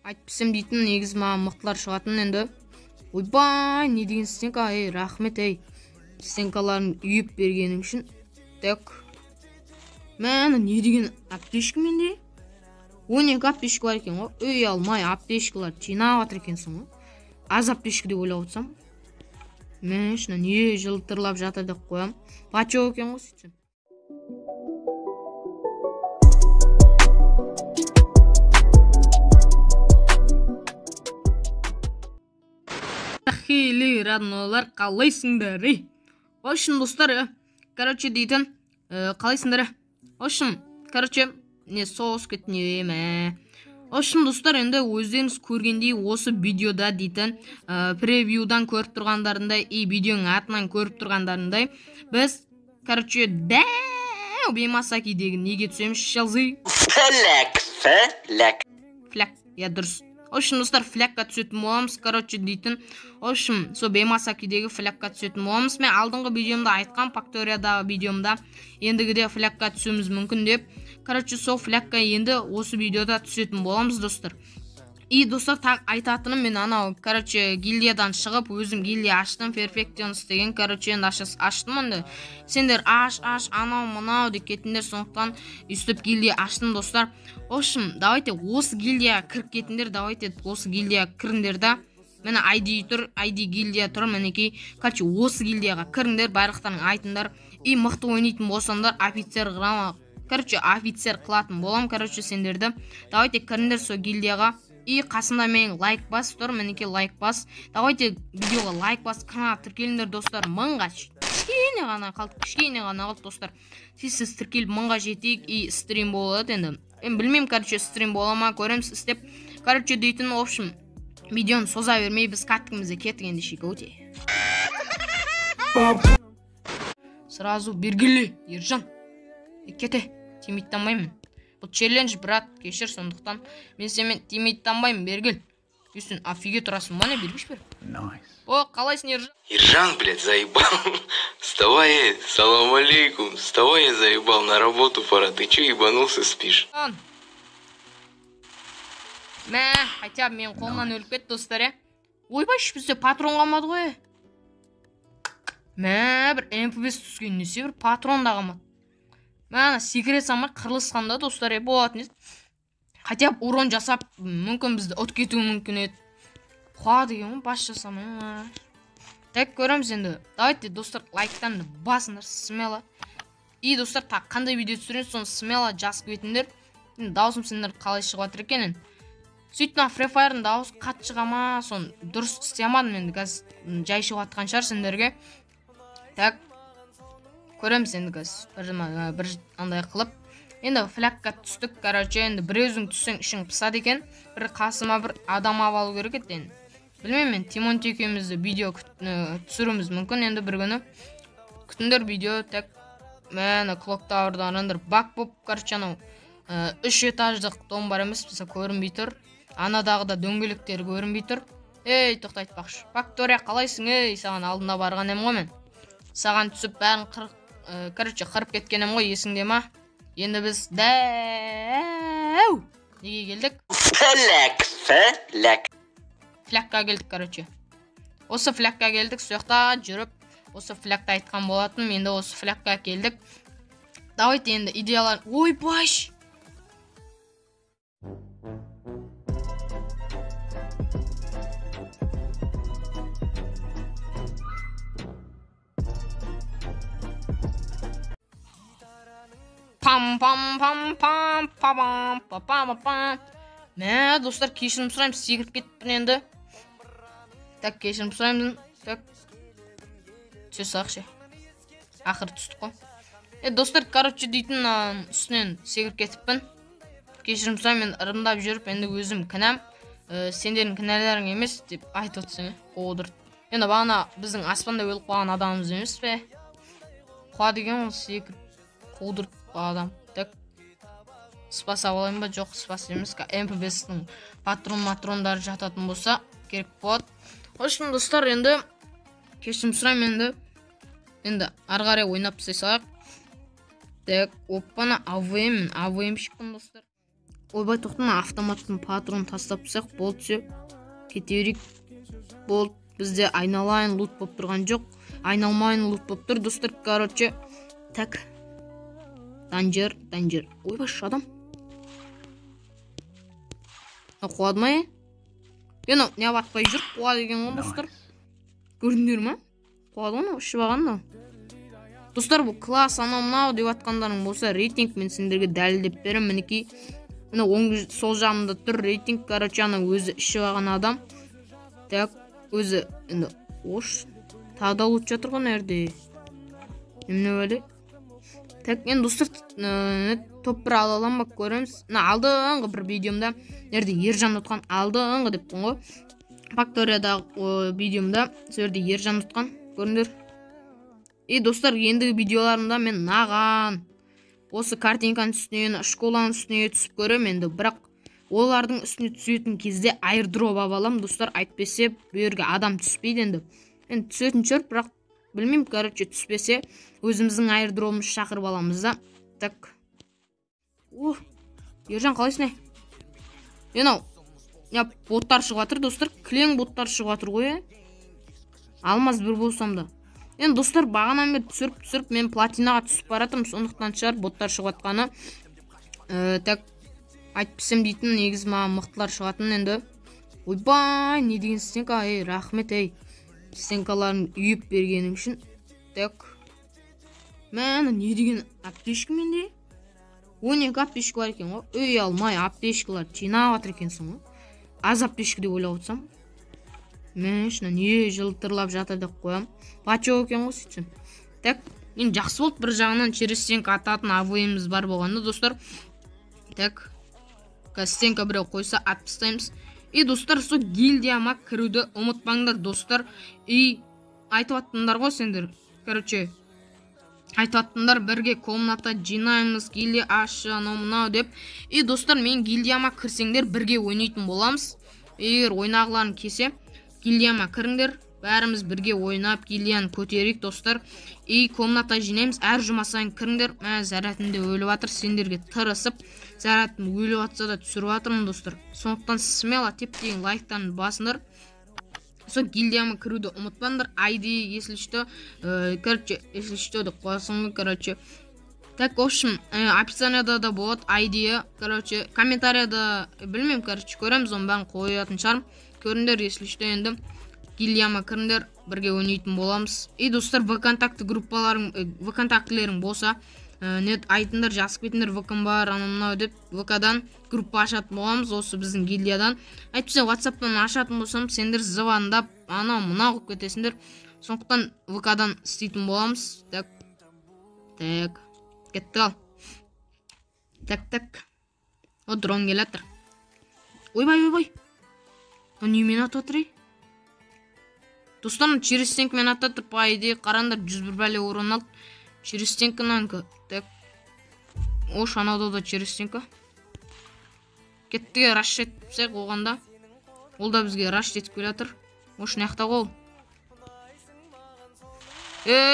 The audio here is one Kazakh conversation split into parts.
айтпасам дейтін негіз маған мықтылар шығатын енді. Ойбай, не деген стенка, рахмет, стенкаларын үйіп бергенің үшін. Так. Мәні, не деген аптешкі менде? 12 аптешкі бар екен ғой. Үй алмай аптешкілер жинап жатыр екенсің ғой. Аз аптешкі деп ойлап отырсам. Мен шына не жылтырлап жатыр деп қоям. Бачок екен ғой сөйтсем. Хейли, роднойлар, қалайсыңдар? Ошын, достар, короче, дейтін, қалайсыңдар? Ошын, короче, не соғыс кетіне ме? Ошын, достар, енді өздеріңіз көргендей осы видеода дейтін, превьюдан көріп тұрғандарындай, видеоның атынан көріп тұрғандарындай, біз, короче, дәу Беймасакидегі неге түсеміз, шалзы? Фляк, я дұрыс. Ошын, достар, флякка түсетін боламыз, короче, дейтін. Ошын, со Беймасакидегі флякка түсетін боламыз. Мен алдыңғы видеомда айтқан, Факториядағы видеомда ендігіде флякка түсіміз мүмкін деп. Короче, со флякка енді осы видеода түсетін боламыз, достар. И, достар, тақ айтатыным мен анау, короче, гильдиядан шығып, өзім гильдия аштым, Perfectionist деген, короче, енді аштым онды. Сендер анау, мынау деп кетіндер, сондықтан үстіп гильдия аштым, достар. Ошым, давайте осы гильдия кіріп кетіндер, давайте осы гильдия кіріндер да. Мені ID тұр, ID гильдия тұр, мінекей. Короче, осы гильдияға кіріндер, байрақтарын айтындар. И мықты ойнайтын болсаңдар, офицер қылам. Короче, офицер қылатын болам, короче, сендерді. Давайте кіріндер со гильдияға. И қасымда мен лайк бас тұр, мінекей лайк бас. Давайте видеоға лайк бас, канал тіркеліңдер, достар, мыңға. Кішкене ғана қалды, достар. Сіз тіркеліп мыңға жетейік, и стрим болады енді. Мен білмеймін, короче, стрим бола ма, көреміз істеп. Короче, дейтін, в общем, видеоны соза бермей, біз каттығымызды кетігенде шекеуте. Сразу бергілі, Ержан. Кете, тимейттанбаймын. Бұл челлендж, брат, кешір, сондықтан. Мен семен тимейттанбаймын, бергіл. Юстин, офиге тұрасың, мане бергіш бер. О, қалайсың, Ержан? Ержан, блядь, заебал. Вставай, салам алейкум. Вставай, я заебал, на работу пора. Ты че ебанулся, спишь? Мә, хотя мен қолынан өліп кетті, достар, Ойбаш, бізде патрон қалмады ғой. Мә, бір MP5 түскен несе бір патрон да қалмады. Мәна секрет самар қырылысқанда, достар, болатын еді. Хотя урон жасап, мүмкін бізді от кетуі мүмкін еді. Қуа деген, бас жасамай. Так, көреміз енді. Давайте, достар, лайктан басыңдар, смело. И, достар, қандай видео түсірген, соны смело жазып кетіңдер. Даусым сендер қалай шығып екенін. Сөйтін Free Fire'ın дауысы қат шығама, соны дұрыс істемадым енді, қазір жай шығып атқан шығар сендерге. Так, көреміз енді қазір, бір андай қылып. Енді флякка түстік, короче, енді бір өзің түссең ішің пысады екен. Бір қасыма бір адам алу керек еді енді. Білмеймін мен, Тимон екеумізді видео түсіруіміз мүмкін енді бір күні. Күтіндер видео, так, мәні клоктауырдан бак боп, короче, анау 3 этаждық дом бар емес, бізде көрінбей тұр. Анадағы да дөңгелектер көрінбей тұр. Ей, тоқта айтпақшы. Фактория, қалайсың, саған алдында барған ем ғой мен. Саған түсіп бәрін қырып кеткенем ғой, есіңде ма? Енді біз дәу неге келдік? Флякка келдік, короче. Осы флякка келдік, сояқта жүріп, осы флякта айтқан болатын, енді осы флякка келдік. Давайте енді идеялар... Ой, баш! Пам-пам-пам-пам-пам-пам-пам-пам. Мә, достар, кешірім сұрайым, секіріп кетіппін енді. Так, кешірім сұрайым. Так. Сөз ақшы. Ақыр түстік қой. Достар, короче, дейтін үстінен секіріп кетіппін. Кешірім сұрайым, мен ырымдап жүріп, енді өзім кінәм. Сендердің кінәлерің емес деп айтып отырсың, қоғдырт. Енді бағана біздің аспанда өліп қалған адамымыз емес пе? Қуа деген ол секіріп қоғдырт адам. Так, спаса болайын ба? Жоқ, спас емес. MP5-тің патрон-матрондары жататын болса, керек болады. Қошын, достар, енді кешірім сұрайым енді арғарай ойнап тастайсақ. Так, оппана, АВМ шықпын, достар. ойбай тоқтама, автоматтың патрон тастап тастайық, болды все. Кете берейік. Болды, бізде айналайын лут болып тұрған жоқ. Айналмайын лут болып тұр, достар. Короче, так. Данжер. Ойбай, адам. Қуады ма, е? Не батпай жүр, қуады екен ғой, достар. Көрдіңдер ма? Қуады оны, ішіп ағанда. Достар, бұл класс анау деп атқандарың болса, рейтинг мен сендерге дәлелдеп берем. Мінекей, сол жағында тұр рейтинг. Короче, өзі ішіп аған адам. Так, өзі ош тағда лут жатыр ғой нәрде. Немне бәле? Так, достар, топ бір алалам бак көреміз. Алдыңғы бір видеомда нәрде Ержан ұтқан, алдыңғы деп ғой. Факториядағы видеомда сөрде Ержан ұтқан, көріңдер. Достар, ендігі видеоларымда мен наған осы картинканың үстіне, школаның үстіне түсіп көрем енді, бірақ олардың үстіне түсетін кезде айрдроп алам, достар. Айтпесе бөрге адам түспейді енді. Түсетін шөр, бірақ білмеймін, короче, түспесе өзіміздің айрдропымыз шақырып аламыз да. Так. Ержан, қалайсың? Боттар шығатыр, достар. Кілең боттар шығатыр ғой. Алмаз бір болсам да. Достар, бағанан бер түсіріп, мен платинаға түсіп баратырмын, сондықтан шығар боттар шығатқаны. Так, айтпесем дейтін, негіз маған мықтылар шығатын енді. Ойбай, не деген стенка, рахмет, стенкаларын үйіп бергенің үшін. Так. Мәні, не деген аптешкі менде? 12 аптешкі бар екен ғой. Алмай, аптешкілер жинап атыр екенсің ғой. Аз аптешкі деп ойлап отырсам. Мен не жылтырлап жатыр деп қоям. Пачо екен ғой сөйтсем. Так, жақсы болды, бір жағынан через стенка ататын авойымыз бар болғанда, достар. Так, стенка біреу қойса атып тастаймыз. Достар, сол гильдияма кіруді ұмытпаңдар, достар. Айтып аттыңдар ғой сендер. Короче, айтып аттыңдар, бірге комната жинаймыз, гильдия ашы, анау деп. Достар, мен гильдияма кірсеңдер, бірге ойнайтын боламыз. Егер ойнағыларын кесе, гильдияма кіріңдер, бәріміз бірге ойнап, гильдияны көтерейік, достар. Комната жинаймыз, әр жұма сайын кіріңдер. Мен зарядымды өліп атыр, сендерге тырысып, зарядым өліп атса да түсіріп атырмын, достар. Сондықтан смело теп деген лайктарын басыңдар. Сол гильдияма кіруді ұмытпаңдар. ID, если что, деп қойсың, короче. Так, в общем, описанияда да болады ID, короче, комментарияда, білмеймін, короче, көреміз, оны бәрін қоятын шығарым. Көріңдер, если что, енді гильдияма кіріңдер, бірге ойнайтын боламыз. Достар, вконтактілерің болса, айтыңдар, жазып кетіңдер, вкм бар, анау деп, вкдан группа ашатын боламыз, осы біздің гильдиядан. Айтпесе, WhatsApp'тан ашатын болсам, сендер звондап, мына қойып кетесіңдер. Сондықтан вкдан істейтін боламыз. Так, кетті ал. Так. Дрон келатыр. Ойбай. Немен атып отыр? Достарым, через стенкамен атып отыр, по идее, қарандар 101 бәле орын алды. Через стенканан. Так. Ош, анауда да через стенка. Кеттіге раш етпсек оғанда. Ол да бізге раш етіп келатыр. Ош, неқта қол.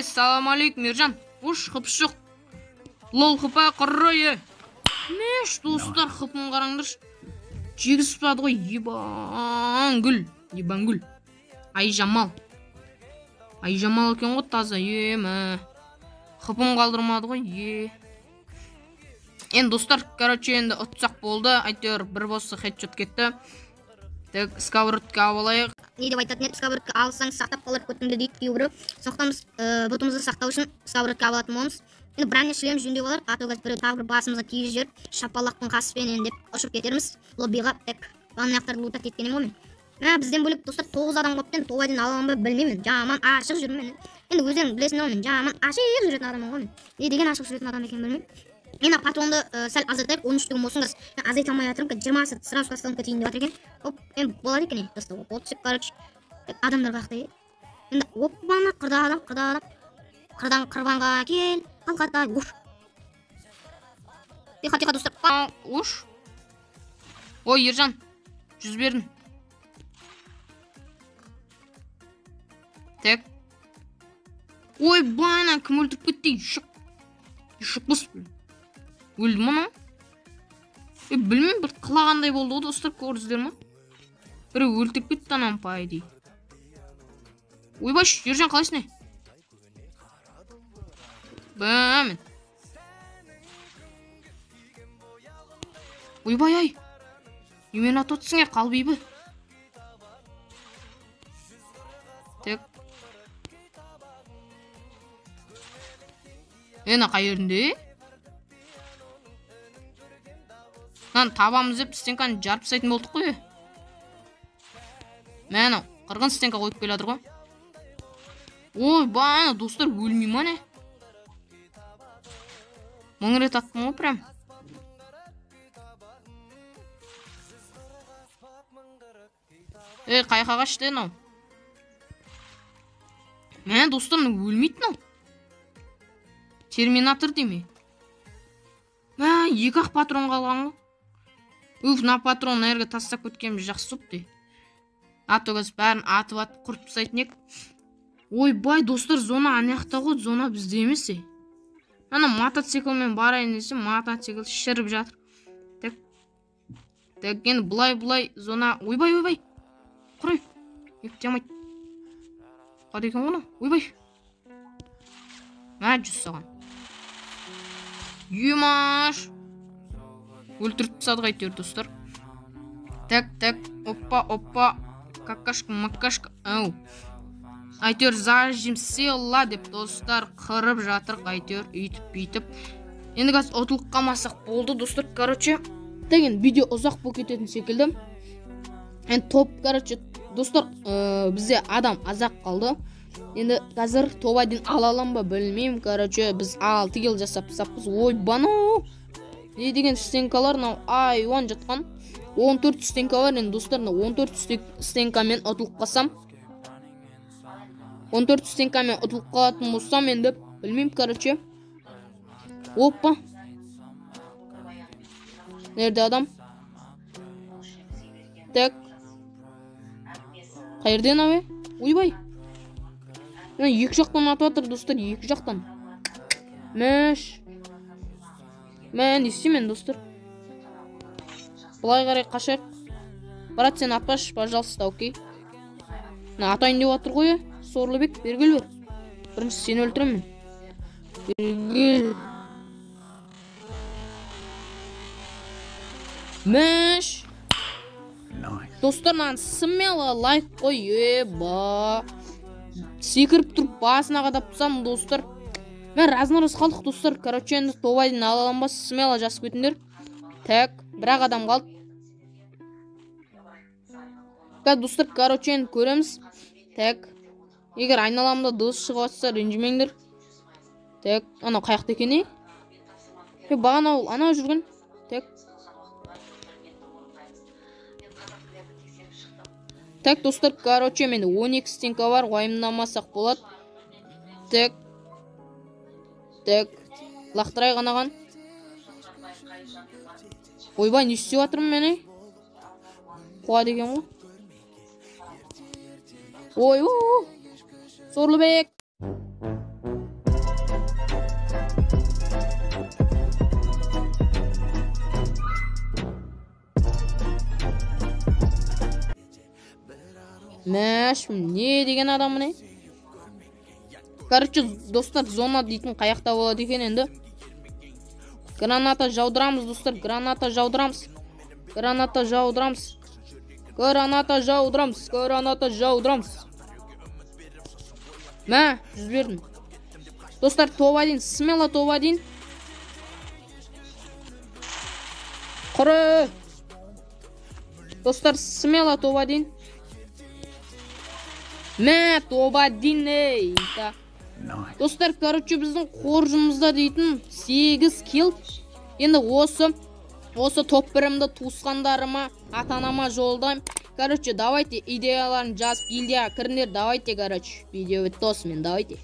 Салам алейкум, Ержан. Ош, қыпшы жоқ. Лол қыпа құррой. Меш, достар, қыпын қараңдырш. Жегіз сұпады ғой, ебангүл. Айжамал екен ғой, таза, қыпын қалдырмады ғой, достар, короче, енді ұтсақ болды. Әйтеуір бір боссы хедшот кетті. Так, сковородка алайық. Не деп айтатын, сковородка алсаң сақтап қалар көтіңді дейді кейбірі. Сондықтан біз бұтымызды сақтау үшін сковородка алатын боламыз. Енді бранне шлем жөндеп алар, атуға тағы бір басымызға киіз жер, шапалақтың қаспен деп ұшып кетерміз. Лоббиға, так, банаяқтарды лутат еткенем ғой мен. Бізден бөліп, достар, 9 адам қоптен, тоғайден аламын ба білмеймін. Жаман ашық жүрмін. Енді өздерің білесің ғой, жаман ашық жүретін адамын ғой мен. Не деген ашық жүретін адам екен білмеймін. Мен патронды сәл азайтайық, 13-тігім болсыңыз. Азайта алмай жатырмын, 20-сы сразу касталым кетейін деп жатыр екен. Енді болады екен, достар, отсек, короче, адамдар бақтай. Енді оппана, қырда адам. Қырдан қырбанға кел, қалқатай, уш. Тиха, достар. Уш. Ой, Ержан, 100 бердің. Так. Ой, бана, кім өлтіріп кетті? Шық бұс. Өлді мұны? Білмеймін, бір қылағандай болды ғой достар, көрдіңіздер ма? Біреу өлтіріп кетті анам пайды. Ойбай, Ержан қалайсың не? Бәмін. Ойбай ай. Немен атотсың қалбейбі? Так. Ена қайырынды? Нан табамыз деп стенканы жарып тастайтын болдық қой. Мәні, қырғын стенка қойып келатыр ғой. Ой, бана достар өлмей ма не? Мың рет аттым ғой прям. Қайқа қашты енау. Мәні достар өлмейді нау. Терминатор деме. Мә, 2-ақ патрон қалған ғой. Уф, на патрон әрге тастап көткеніміз жақсы сөпті. Атығыз бәрін атып құрып тастайтын ек. Ой, бай, достар, зона анаяқта ғой, зона бізде емес. Ана мотоциклмен барайын десе, мотоцикл шіріп жатыр. Так. Так, енді бұлай зона... Ойбай. Құрай. Ептемайд. Қады екен ғына? Ойбай. Мә, жүз саған. Юмаш. Өлтіріп тастады қайтер, достар. Так. Опа. Какашка. Ау. Айтер зажим села деп достар қырып жатыр қайтер үйтіп. Енді қаз отылық қамасақ болды достар. Короче, деген видео ұзақ болып кететін секілді. Енді топ, короче, достар, бізде адам азақ қалды. Енді қазір топ один алалам ба білмеймін. Короче, біз 6 кил жасап саппыз. Ой, банау. Не деген стенкалар, айуан жатқан. 14 стенка бар, енді достар, 14 стенкамен отылық қасам. 14 стенкамен ұтылып қалатын болсам енді білмеймін, короче. Опа. Nerede адам? Так. Қайырден абе? Ойбай. Екі жақтан атып атыр, достар, екі жақтан. Мәш. Мән істеймен, достар. Бұлай қарай қашайық. Брат, сен атпаш, пожалуйста, окей. Атайын деп атыр ғой. Сорлыбек, бергіл бер. Бірінші сені өлтіремін. Бергіл. Мәш. Достар, смело лайк қой. Еба. Секіріп тұрып басына қадап тұсам, достар. Мен разнарыз қалдық, достар. Короче, енді тобайдың алаланбас, смело жасып кетіндер. Так, бірақ адам қалды. Достар, короче, енді көреміз. Так. Егер айналамда дос шығып атса, ренжімеңдер. Так, анау қаяқты екен не? Бағана ол, анау жүрген. Так. Так, достар, короче, менде 12 стенка бар, уайымдамасақ болады. Так. Лақтырай ғанаған. Ойбай, не істеп жатырмын мен, қуа деген ғой. Ой. Сорлыбек. Мәш, не деген адам не? Короче, достар, зона дейтін қаяқта болады екен енді. Граната жаудырамыз, достар, граната жаудырамыз. Мә, жүз бердім. Достар, топ один, смело топ один. Құры. Достар, смело топ один. Мә, топ один, ей. Достар, короче, біздің қоржымызда дейтін 8 килл. Енді осы топ бірімді туысқандарыма, ата-анама жолдайым. Короче, давайте идеяларын жазып, гильдияға кіріңдер, давайте, короче, видео бітті осымен, давайте.